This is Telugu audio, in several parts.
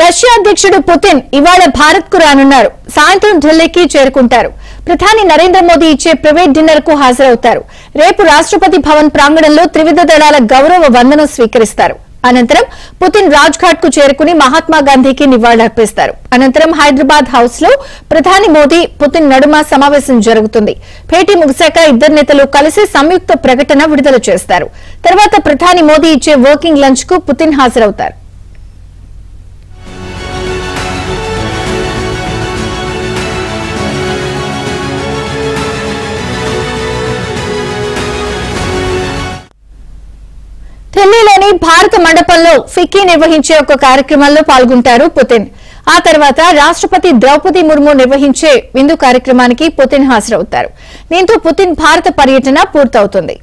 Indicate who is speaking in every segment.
Speaker 1: రష్యా అధ్యక్షుడు పుతిన్ ఇవాళ భారత్ కు రానున్నారు. సాయంత్రం ఢిల్లీకి చేరుకుంటారు. ప్రధాని నరేంద్ర మోదీ ఇచ్చే ప్రైవేట్ డిన్నర్ కు హాజరవుతారు. రేపు రాష్ట్రపతి భవన్ ప్రాంగణంలో త్రివిధ దళాల గౌరవ వందనం స్వీకరిస్తారు. అనంతరం పుతిన్ రాజ్ ఘాట్ కు చేరుకుని మహాత్మా గాంధీకి నివాళులర్పిస్తారు. అనంతరం హైదరాబాద్ హౌస్ లో ప్రధాని మోదీ పుతిన్ నడుమ సమావేశం జరుగుతుంది. భేటీ ముగిశాక ఇద్దరు నేతలు కలిసి సంయుక్త ప్రకటన విడుదల చేస్తారు. తర్వాత ప్రధాని మోదీ ఇచ్చే వర్కింగ్ లంచ్ కు పుతిన్ హాజరవుతారు. ఢిల్లీలోని భారత మండపంలో ఫిక్కీ నిర్వహించే ఒక కార్యక్రమంలో పాల్గొంటారు పుతిన్. ఆ తర్వాత రాష్ట్రపతి ద్రౌపది ముర్ము నిర్వహించే విందు కార్యక్రమానికి పుతిన్ హాజరవుతారు. దీంతో పుతిన్ భారత పర్యటన పూర్తవుతుంది.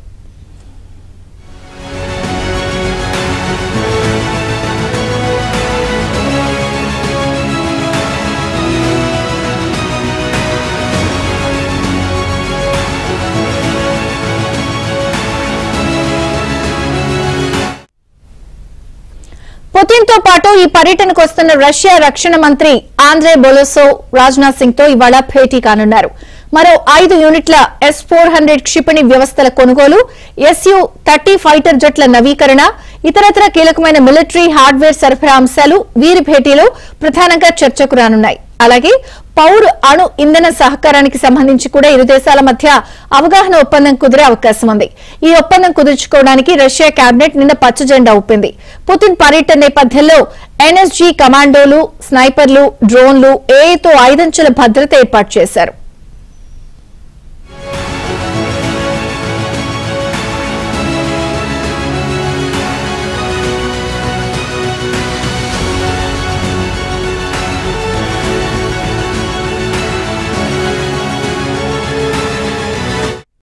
Speaker 1: పుతిన్ తో పాటు ఈ పర్యటనకు వస్తున్న రష్యా రక్షణ మంత్రి ఆంద్రే బొలోసోవ్ రాజ్నాథ్ సింగ్ తో ఇవాళ భేటీ కానున్నారు. మరో 5 యూనిట్ల S-400 క్షిపణి వ్యవస్థల కొనుగోలు, Su-30 ఫైటర్ జెట్ల నవీకరణ, ఇతరత్ర కీలకమైన మిలిటరీ హార్డ్వేర్ సరఫరా అంశాలు వీరి భేటీలో ప్రధానంగా చర్చకు రానున్నాయి. అలాగే పౌర అణు ఇంధన సహకారానికి సంబంధించి కూడా ఇరు దేశాల మధ్య అవగాహన ఒప్పందం కుదిరే అవకాశం ఉంది. ఈ ఒప్పందం కుదుర్చుకోవడానికి రష్యా కేబినెట్ నిన్న పచ్చజెండా ఊపింది. పుతిన్ పర్యటన నేపథ్యంలో NSG కమాండోలు, స్నైపర్లు, డ్రోన్లు, ఏఐతో 5 అంచెల భద్రత ఏర్పాటు చేశారు.